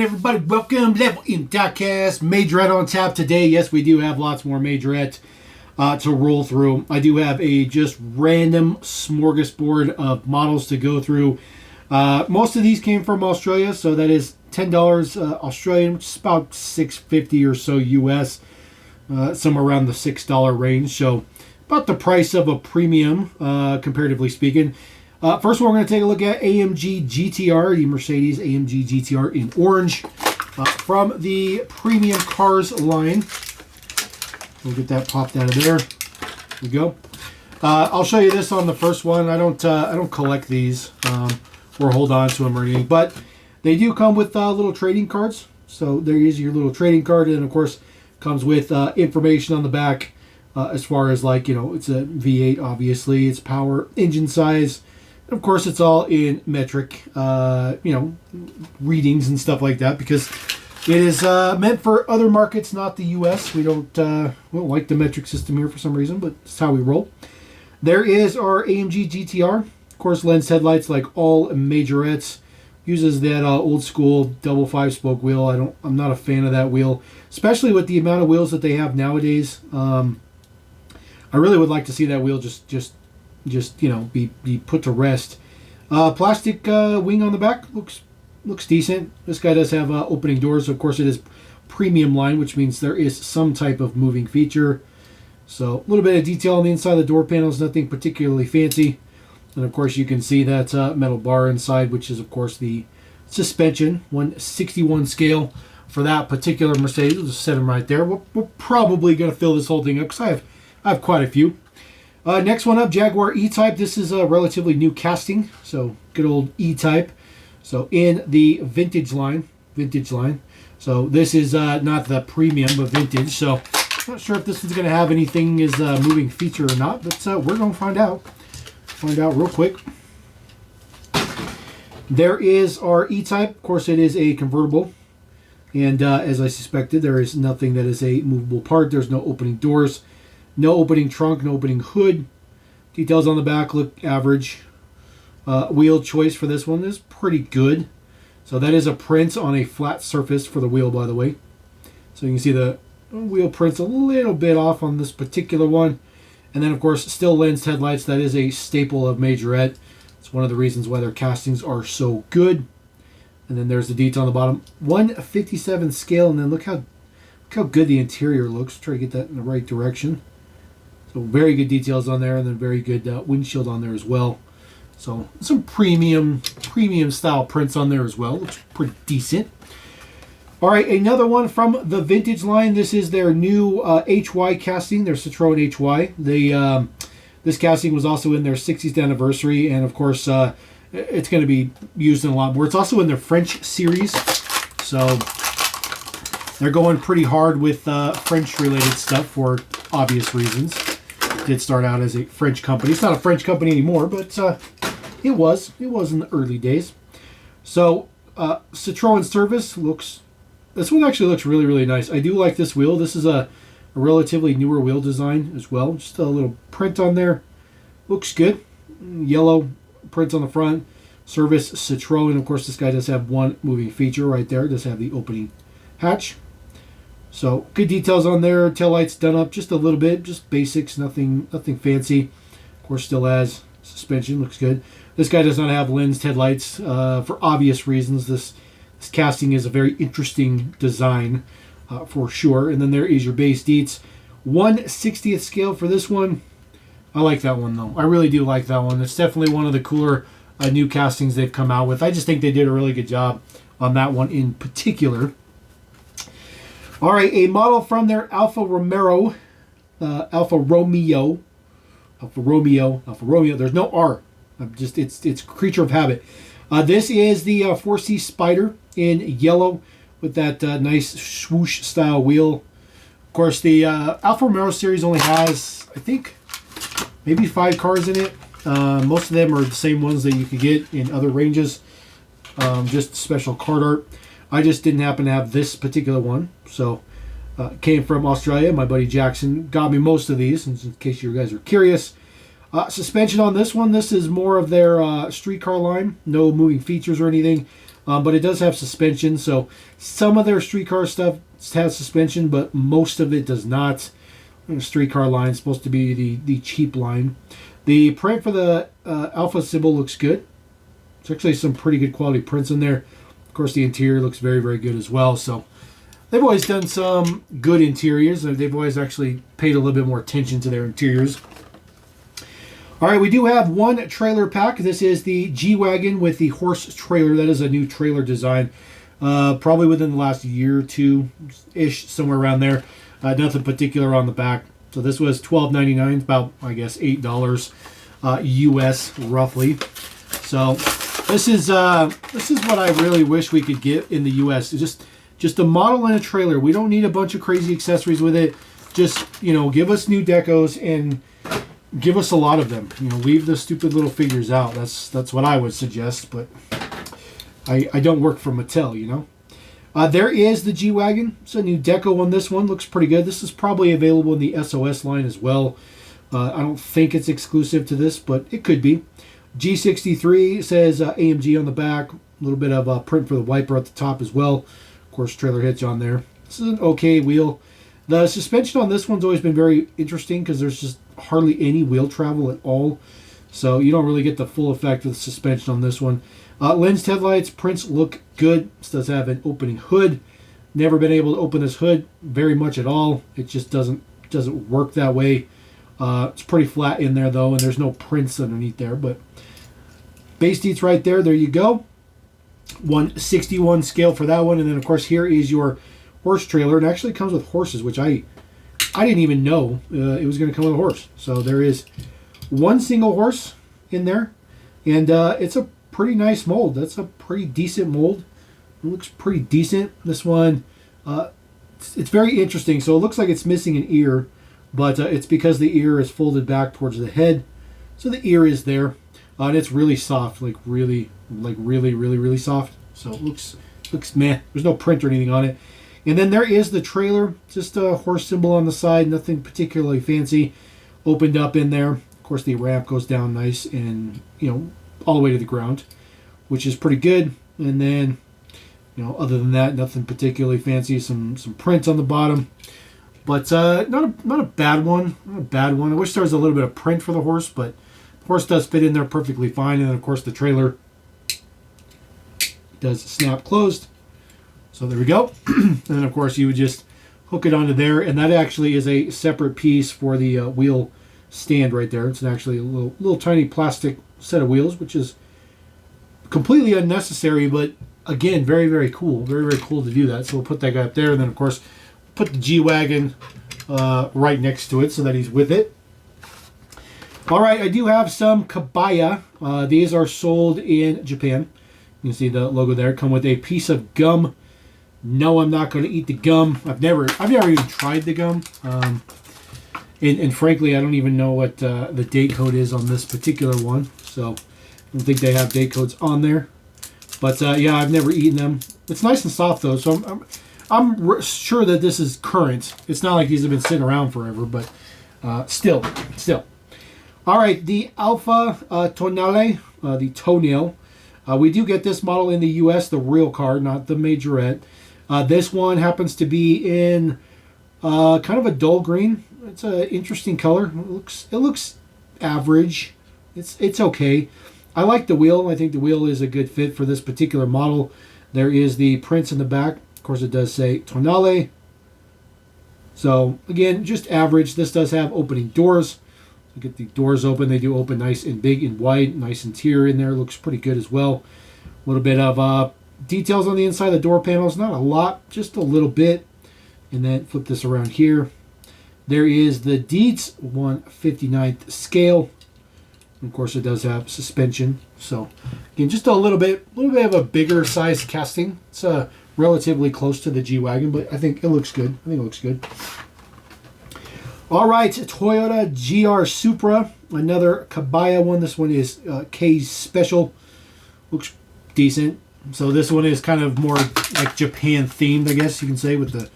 everybody? Welcome to Diecast. Majorette on tap today. Yes, we do have lots more Majorette to roll through. I do have a just random smorgasbord of models to go through. Most of these came from Australia, so that is $10 Australian, which is about $6.50 or so US, somewhere around the $6 range. So about the price of a premium, comparatively speaking. First one, we're going to take a look at AMG GTR, the Mercedes AMG GTR in orange, from the premium cars line. We'll get that popped out of there. There we go. I'll show you this on the first one. I don't collect these or hold on to them or anything, but they do come with little trading cards. So there is your little trading card, and of course comes with information on the back as far as, like, you know, it's a V8, obviously, it's power, engine size. Of course, it's all in metric, readings and stuff like that, because it is meant for other markets, not the U.S. We don't like the metric system here for some reason, but it's how we roll. There is our AMG GTR. Of course, lens headlights like all Majorettes. Uses that old school double 5-spoke wheel. I'm not a fan of that wheel, especially with the amount of wheels that they have nowadays. I really would like to see that wheel just be put to rest. Plastic wing on the back looks decent. This guy does have opening doors. So of course, it is premium line, which means there is some type of moving feature. So a little bit of detail on the inside of the door panels, nothing particularly fancy. And of course, you can see that metal bar inside, which is of course the suspension, 161 scale for that particular Mercedes. We'll just set them right there. We're probably going to fill this whole thing up because I have quite a few. Next one up, Jaguar EType. This is a relatively new casting, so good old EType. So in the vintage line. So this is not the premium, but vintage. So not sure if this one's going to have anything as a moving feature or not, but we're going to find out. Find out real quick. There is our EType. Of course, it is a convertible, and as I suspected, there is nothing that is a movable part. There's no opening doors. No opening trunk, no opening hood. Details on the back look average. Wheel choice for this one is pretty good. So that is a print on a flat surface for the wheel, by the way. So you can see the wheel print's a little bit off on this particular one. And then, of course, still lensed headlights. That is a staple of Majorette. It's one of the reasons why their castings are so good. And then there's the detail on the bottom. 157 scale, and then look how good the interior looks. Try to get that in the right direction. So very good details on there, and then very good windshield on there as well. So some premium style prints on there as well. Looks pretty decent. All right, another one from the vintage line. This is their new HY casting, their Citroen HY. This casting was also in their 60th anniversary, and of course, it's going to be used in a lot more. It's also in their French series, so they're going pretty hard with French-related stuff for obvious reasons. Did start out as a French company. It's not a French company anymore, but it was in the early days. So Citroen service this one actually looks really, really nice. I do like this wheel. This is a relatively newer wheel design as well. Just a little print on there. Looks good. Yellow print on the front. Service Citroen. Of course, this guy does have one moving feature right there. It does have the opening hatch. So good details on there. Taillights done up just a little bit, just basics, nothing fancy. Of course, still has suspension, looks good. This guy does not have lensed headlights for obvious reasons. This casting is a very interesting design for sure. And then there is your base deets. 1/60th scale for this one. I like that one though. I really do like that one. It's definitely one of the cooler new castings they've come out with. I just think they did a really good job on that one in particular. All right, a model from their Alfa Romeo. There's no R. It's creature of habit. This is the 4C Spider in yellow with that nice swoosh style wheel. Of course, the Alfa Romeo series only has, I think, maybe 5 cars in it. Most of them are the same ones that you could get in other ranges. Just special card art. I just didn't happen to have this particular one, so came from Australia. My buddy Jackson got me most of these, in case you guys are curious. Suspension on this one. This is more of their street car line. No moving features or anything. but it does have suspension. So some of their streetcar stuff has suspension, but most of it does not. The streetcar line is supposed to be the cheap line. The print for the Alpha symbol looks good. There's actually some pretty good quality prints in there. Of course, the interior looks very, very good as well. So they've always done some good interiors. They've always actually paid a little bit more attention to their interiors. All right, we do have one trailer pack. This is the G-Wagon with the horse trailer. That is a new trailer design. Probably within the last year or two-ish, somewhere around there. Nothing particular on the back. So this was $12.99, about, I guess, $8 US, roughly. So this is what I really wish we could get in the US. It's just a model and a trailer. We don't need a bunch of crazy accessories with it. Just, give us new decos and give us a lot of them. Leave the stupid little figures out. That's what I would suggest, but I don't work for Mattel, There is the G-Wagon. It's a new deco on this one. Looks pretty good. This is probably available in the SOS line as well. I don't think it's exclusive to this, but it could be. G63 says AMG on the back. A little bit of a print for the wiper at the top as well. Of course, trailer hitch on there. This is an okay wheel. The suspension on this one's always been very interesting because there's just hardly any wheel travel at all. So you don't really get the full effect of the suspension on this one. Lensed headlights, prints look good. This does have an opening hood. Never been able to open this hood very much at all. It just doesn't work that way. It's pretty flat in there though, and there's no prints underneath there. But base deets right there. There you go. 161 scale for that one, and then of course here is your horse trailer. It actually comes with horses, which I didn't even know it was going to come with a horse. So there is one single horse in there, and it's a pretty nice mold. That's a pretty decent mold. It looks pretty decent. This one, it's very interesting. So it looks like it's missing an ear, but it's because the ear is folded back towards the head. So the ear is there, and it's really soft, really soft. So it looks meh. There's no print or anything on it. And then there is the trailer, just a horse symbol on the side, nothing particularly fancy. Opened up in there. Of course, the ramp goes down nice and, all the way to the ground, which is pretty good. And then, other than that, nothing particularly fancy. Some prints on the bottom, but not a bad one. Not a bad one. I wish there was a little bit of print for the horse, but the horse does fit in there perfectly fine. And then, of course, the trailer does snap closed. So there we go. And then, of course, you would just hook it onto there, and that actually is a separate piece for the wheel stand right there. It's actually a little tiny plastic set of wheels, which is completely unnecessary, but again, very, very cool. Very, very cool to do that. So we'll put that guy up there, and then, of course, put the G-Wagon right next to it so that he's with it. All right, I do have some Cabaya. These are sold in Japan. You can see the logo there. Come with a piece of gum. No, I'm not going to eat the gum. I've never even tried the gum. And frankly, I don't even know what the date code is on this particular one. So I don't think they have date codes on there. But yeah, I've never eaten them. It's nice and soft though, so I'm sure that this is current. It's not like these have been sitting around forever, but still. All right, the Alpha Tonale, the toenail. We do get this model in the U.S., the real car, not the Majorette. This one happens to be in kind of a dull green. It's an interesting color. It looks average. It's okay. I like the wheel. I think the wheel is a good fit for this particular model. There is the prints in the back. Of course, it does say Tonale. So again, just average. This does have opening doors. You get the doors open. They do open nice and big and wide. Nice interior in there. Looks pretty good as well. A little bit of details on the inside of the door panels. Not a lot, just a little bit. And then flip this around here. There is the Dietz 1/59th scale. And of course, it does have suspension. So again, just a little bit of a bigger size casting. It's relatively close to the G-Wagon, but I think it looks good. All right, Toyota GR Supra, another Cabaya one. This one is K's Special. Looks decent. So this one is kind of more like Japan themed, I guess you can say, with the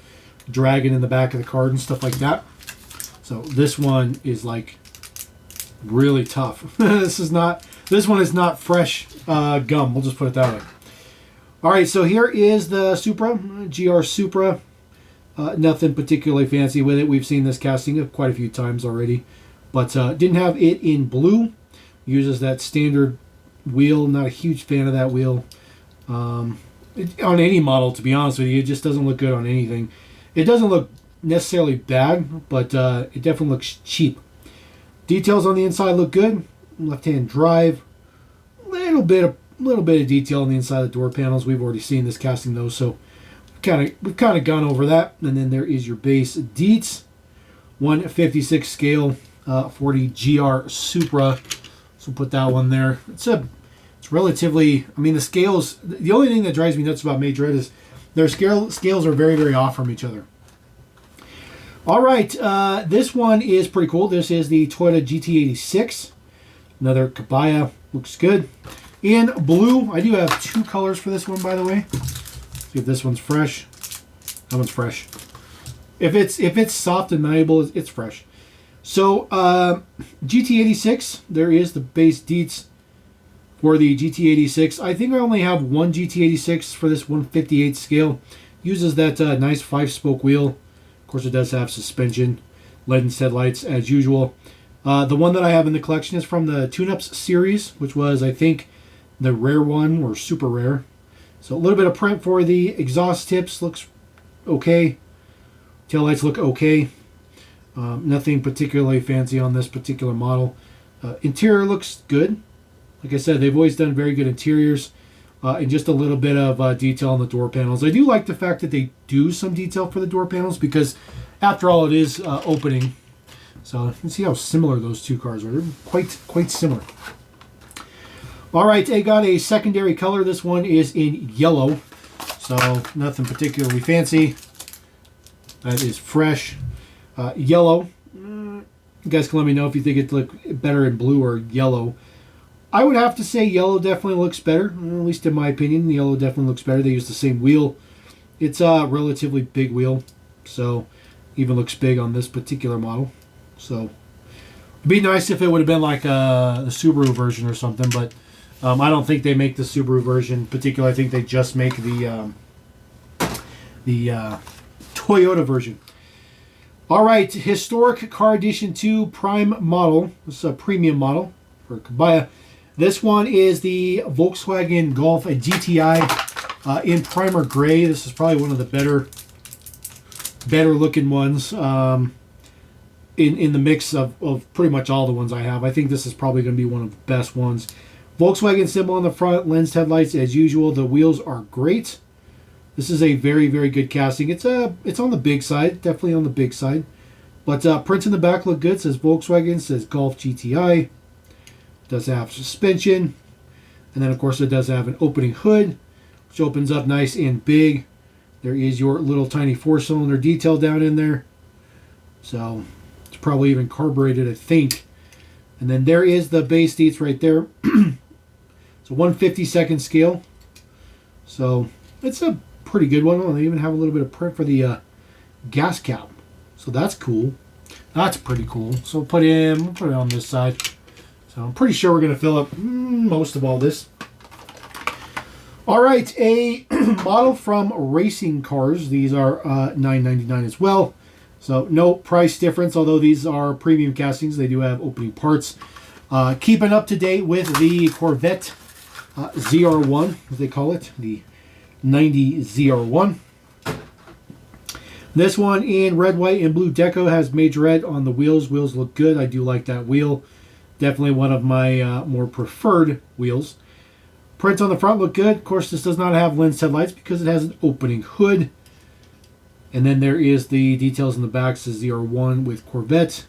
dragon in the back of the card and stuff like that. So this one is like really tough. This one is not fresh gum. We'll just put it that way. All right, so here is the Supra, GR Supra. Nothing particularly fancy with it. We've seen this casting quite a few times already, but didn't have it in blue. Uses that standard wheel. Not a huge fan of that wheel on any model, to be honest with you. It just doesn't look good on anything. It doesn't look necessarily bad, but it definitely looks cheap. Details on the inside look good. Left-hand drive. Little bit of detail on the inside of the door panels. We've already seen this casting those, so we've kind of gone over that. And then there is your base deets. 156 scale for the GR Supra. So put that one there. It's relatively, I mean, the scales, the only thing that drives me nuts about Majorette is their scales are very, very off from each other. All right, this one is pretty cool. This is the Toyota GT86. Another Cabaya. Looks good. In blue, I do have two colors for this one, by the way. See if this one's fresh. That one's fresh. If it's soft and malleable, it's fresh. So GT86, there is the base deets for the GT86. I think I only have one GT86 for this 158 scale. Uses that nice 5-spoke wheel. Of course, it does have suspension, LED headlights as usual. The one that I have in the collection is from the Tune-Ups series, which was, I think, the rare one or super rare. So a little bit of print for the exhaust tips. Looks okay. Taillights look okay. Nothing particularly fancy on this particular model. Interior looks good. Like I said, they've always done very good interiors. And just a little bit of detail on the door panels. I do like the fact that they do some detail for the door panels because, after all, it is opening. So you can see how similar those two cars are. They're quite similar. All right, I got a secondary color. This one is in yellow. So nothing particularly fancy. That is fresh. Yellow. You guys can let me know if you think it look better in blue or yellow. I would have to say yellow definitely looks better. At least in my opinion, yellow definitely looks better. They use the same wheel. It's a relatively big wheel. So even looks big on this particular model. So it'd be nice if it would have been like the Subaru version or something, but I don't think they make the Subaru version in particular. I think they just make the Toyota version. All right, Historic Car Edition 2 Prime model. This is a premium model for Cabaya. This one is the Volkswagen Golf GTI in primer gray. This is probably one of the better looking ones in the mix of pretty much all the ones I have. I think this is probably going to be one of the best ones. Volkswagen symbol on the front, lens headlights as usual. The wheels are great. This is a very, very good casting. It's on the big side, definitely on the big side. But prints in the back look good. It says Volkswagen, says Golf GTI. It does have suspension. And then, of course, it does have an opening hood, which opens up nice and big. There is your little tiny 4-cylinder detail down in there. So it's probably even carbureted, I think. And then there is the base deets right there. It's a 1/52nd scale. So it's a pretty good one. They even have a little bit of print for the gas cap. So that's cool. That's pretty cool. So we'll put it on this side. So I'm pretty sure we're going to fill up most of all this. All right, a model from Racing Cars. These are $9.99 as well. So no price difference, although these are premium castings. They do have opening parts. Keeping up to date with the Corvette ZR1, as they call it, the 90 ZR1. This one in red, white, and blue deco has Majorette on the wheels. Wheels look good. I do like that wheel. Definitely one of my more preferred wheels. Prints on the front look good. Of course, this does not have lens headlights because it has an opening hood. And then there is the details in the back. It says ZR1 with Corvette.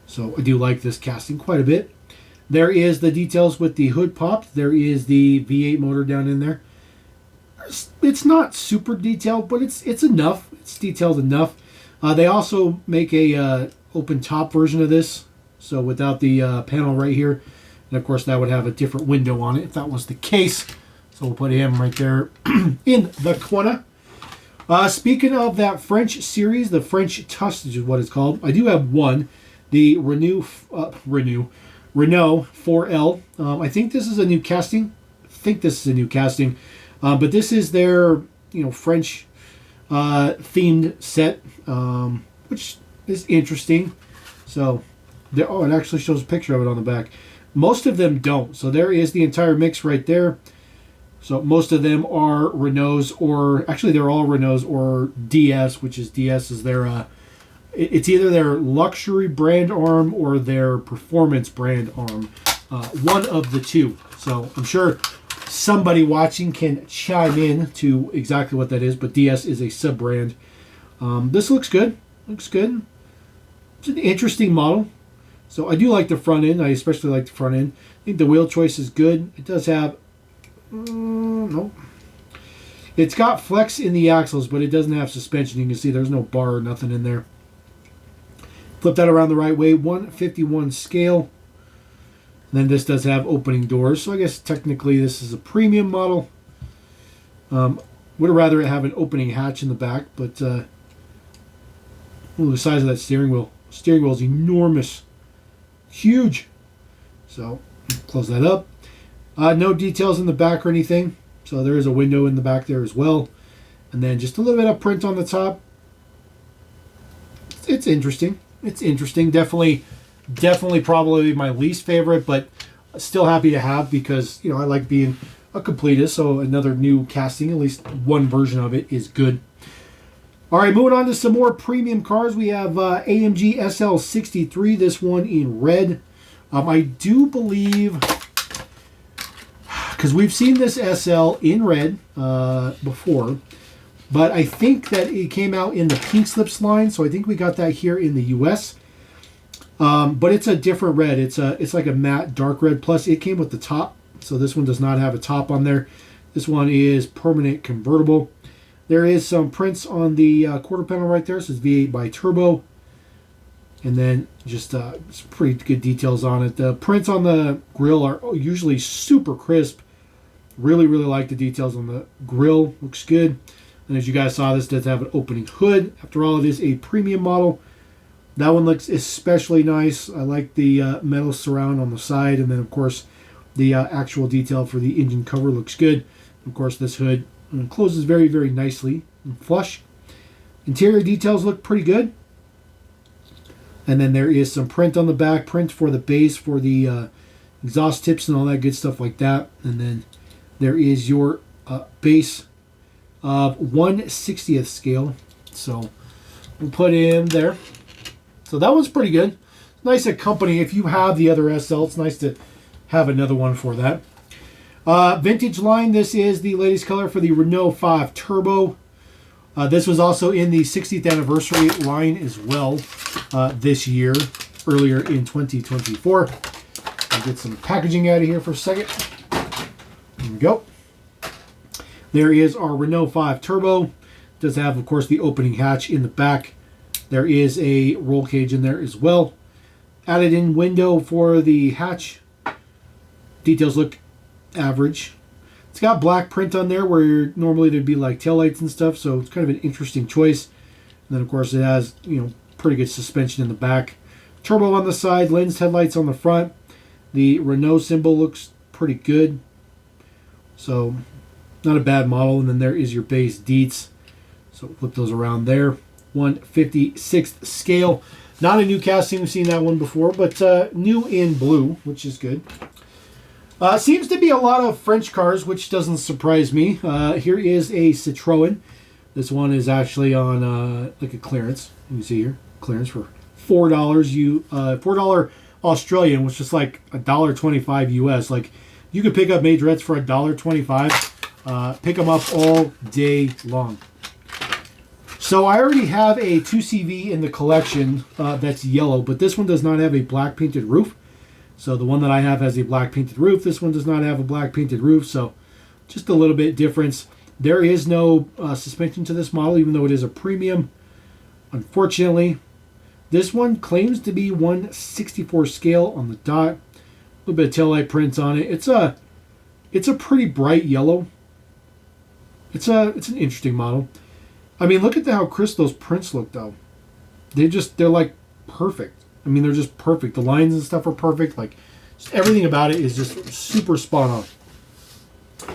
So I do like this casting quite a bit. There is the details with the hood popped. There is the V8 motor down in there. It's not super detailed, but it's enough. It's detailed enough. They also make a open top version of this. So without the panel right here. And of course that would have a different window on it if that was the case. So we'll put him right there in the corner. Speaking of that French series, the French Tusk is what it's called. I do have one. The Renault 4L. I think this is a new casting. But this is their French themed set, which is interesting. So, oh, it actually shows a picture of it on the back. Most of them don't. So there is the entire mix right there. So most of them are Renaults, or actually they're all Renaults or DS, which is DS is their, it's either their luxury brand arm or their performance brand arm. One of the two. So I'm sure somebody watching can chime in to exactly what that is, but DS is a sub-brand. This looks good. Looks good. It's an interesting model. So I do like the front end. I especially like the front end. I think the wheel choice is good. It does have... nope. It's got flex in the axles, but it doesn't have suspension. You can see there's no bar or nothing in there. Flip that around the right way. 151 scale. And then this does have opening doors. So I guess technically this is a premium model. Would have rather have an opening hatch in the back, but the size of that steering wheel. Steering wheel is enormous. Huge. So close that up. No details in the back or anything. So there is a window in the back there as well. And then just a little bit of print on the top. It's interesting. It's interesting. Definitely probably my least favorite, but still happy to have because, I like being a completist. So another new casting, at least one version of it, is good. All right, moving on to some more premium cars. We have AMG SL63, this one in red. I do believe, because we've seen this SL in red before, but I think that it came out in the pink slips line, so I think we got that here in the US. But it's a different red. It's like a matte dark red, plus it came with the top, so this one does not have a top on there. This one is permanent convertible. There is some prints on the quarter panel right there. So it's V8 by turbo. And then just some pretty good details on it. The prints on the grill are usually super crisp. Really, really like the details on the grill. Looks good. And as you guys saw, this does have an opening hood. After all, it is a premium model. That one looks especially nice. I like the metal surround on the side. And then, of course, the actual detail for the engine cover looks good. Of course, this hood closes very, very nicely and flush. Interior details look pretty good. And then there is some print on the back, print for the base, for the exhaust tips and all that good stuff like that. And then there is your base of 1/60th scale. So we'll put him there. So that one's pretty good. Nice accompany. If you have the other SL, it's nice to have another one for that. Vintage line, this is the latest color for the Renault 5 Turbo. This was also in the 60th anniversary line as well this year, earlier in 2024. I'll get some packaging out of here for a second. There we go. There is our Renault 5 Turbo. It does have, of course, the opening hatch in the back. There is a roll cage in there as well. Added in window for the hatch. Details look average. It's got black print on there where normally there'd be like taillights and stuff, so it's kind of an interesting choice. And then of course it has, pretty good suspension in the back. Turbo on the side, lens headlights on the front. The Renault symbol looks pretty good. So not a bad model. And then there is your base deets. So flip those around there. 1/56th scale. Not a new casting, we've seen that one before, but new in blue, which is good. Seems to be a lot of French cars, which doesn't surprise me. Here is a Citroen. This one is actually on like a clearance. You can see here, clearance for $4. $4 Australian, which is like $1.25 US. Like you could pick up Majorettes for $1.25. Pick them up all day long. So I already have a 2CV in the collection that's yellow, but this one does not have a black painted roof. So the one that I have has a black painted roof. This one does not have a black painted roof, so just a little bit difference. There is no suspension to this model, even though it is a premium. Unfortunately, this one claims to be 1/64 scale on the dot. A little bit of taillight prints on it. It's a pretty bright yellow. It's an interesting model. I mean, look at how crisp those prints look, though. They're like perfect. I mean, they're just perfect. The lines and stuff are perfect. Like, just everything about it is just super spot on.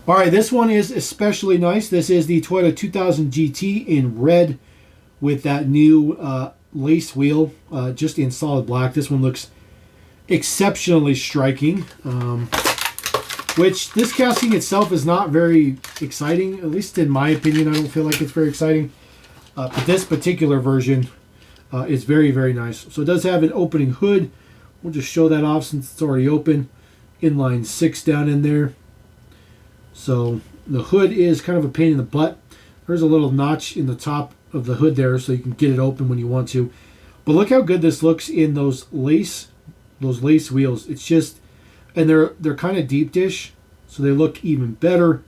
All right, this one is especially nice. This is the Toyota 2000 GT in red with that new lace wheel just in solid black. This one looks exceptionally striking, which this casting itself is not very exciting, at least in my opinion. I don't feel like it's very exciting. But this particular version is very, very nice. So it does have an opening hood. We'll just show that off since it's already open. Inline 6 down in there. So the hood is kind of a pain in the butt. There's a little notch in the top of the hood there so you can get it open when you want to. But look how good this looks in those lace wheels. It's just, and they're kind of deep dish, so they look even better.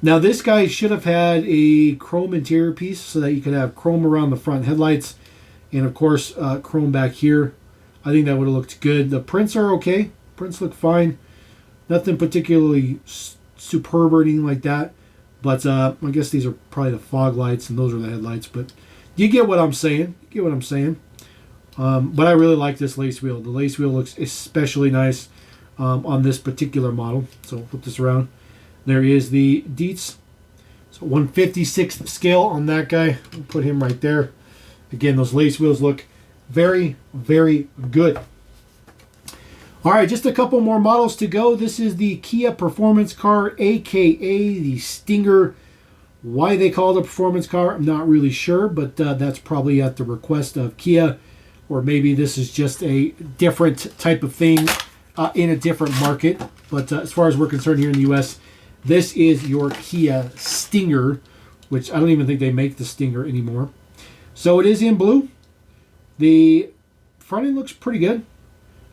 Now this guy should have had a chrome interior piece so that you could have chrome around the front headlights, and of course chrome back here. I think that would have looked good. The prints are okay. Prints look fine. Nothing particularly superb or anything like that. But I guess these are probably the fog lights and those are the headlights. But you get what I'm saying. You get what I'm saying. But I really like this lace wheel. The lace wheel looks especially nice on this particular model. So I'll flip this around. There is the Dietz. So 1/56th scale on that guy. We'll put him right there. Again, those lace wheels look very, very good. All right, just a couple more models to go. This is the Kia Performance Car, a.k.a. the Stinger. Why they call it a performance car, I'm not really sure, but that's probably at the request of Kia, or maybe this is just a different type of thing in a different market. But as far as we're concerned here in the U.S., this is your Kia Stinger, which I don't even think they make the Stinger anymore. So it is in blue. The front end looks pretty good.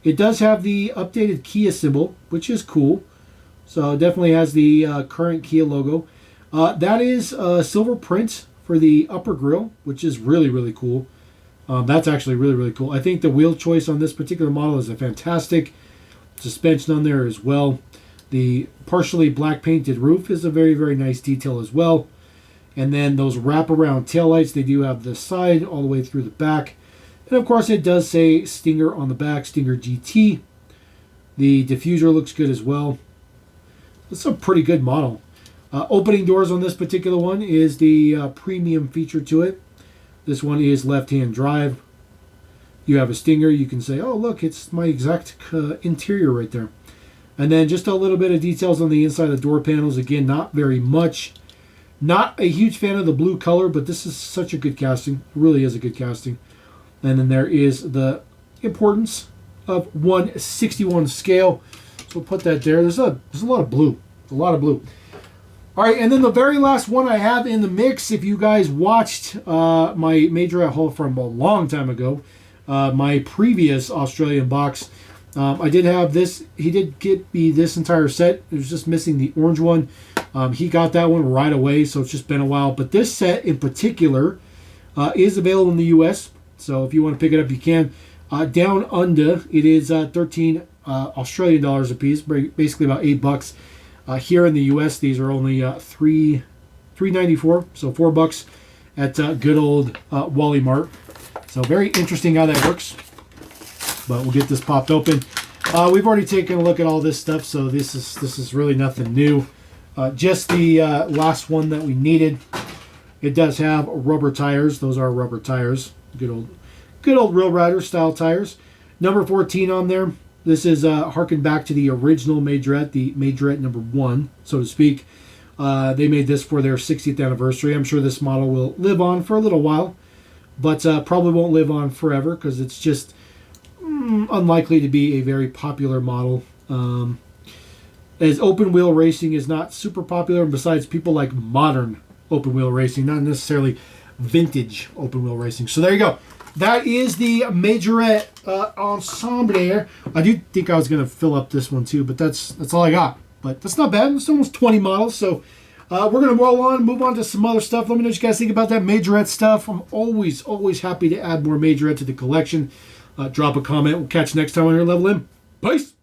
It does have the updated Kia symbol, which is cool. So it definitely has the current Kia logo. That is a silver print for the upper grille, which is really, really cool. That's actually really, really cool. I think the wheel choice on this particular model is a fantastic. Suspension on there as well. The partially black painted roof is a very, very nice detail as well. And then those wraparound taillights, they do have the side all the way through the back. And of course it does say Stinger on the back, Stinger GT. The diffuser looks good as well. It's a pretty good model. Opening doors on this particular one is the premium feature to it. This one is left-hand drive. You have a Stinger. You can say, oh, look, it's my exact interior right there. And then just a little bit of details on the inside of the door panels. Again, not very much. Not a huge fan of the blue color, but this is such a good casting. It really is a good casting. And then there is the importance of 1/61 scale. So we'll put that there. There's a lot of blue. A lot of blue. All right, and then the very last one I have in the mix, if you guys watched my Majorette haul from a long time ago, my previous Australian box, I did have this. He did get me this entire set. It was just missing the orange one. He got that one right away, so it's just been a while. But this set in particular is available in the U.S., so if you want to pick it up, you can. Down under, it is 13 Australian dollars a piece, basically about $8. Here in the U.S., these are only $3.94, so $4 at good old Wally Mart. So very interesting how that works. But we'll get this popped open. We've already taken a look at all this stuff, so this is really nothing new. Just the last one that we needed. It does have rubber tires. Those are rubber tires. Good old Real Rider style tires. Number 14 on there. This is harken back to the original Majorette, the Majorette number 1, so to speak. They made this for their 60th anniversary. I'm sure this model will live on for a little while, but probably won't live on forever because it's just unlikely to be a very popular model. As open wheel racing is not super popular, and besides, people like modern open wheel racing, not necessarily vintage open wheel racing. So there you go. That is the Majorette ensemble. I do think I was going to fill up this one too, but that's all I got. But that's not bad. It's almost 20 models. So we're going to roll on, move on to some other stuff. Let me know what you guys think about that Majorette stuff. I'm always happy to add more Majorette to the collection. Drop a comment. We'll catch you next time on your Level M. Peace.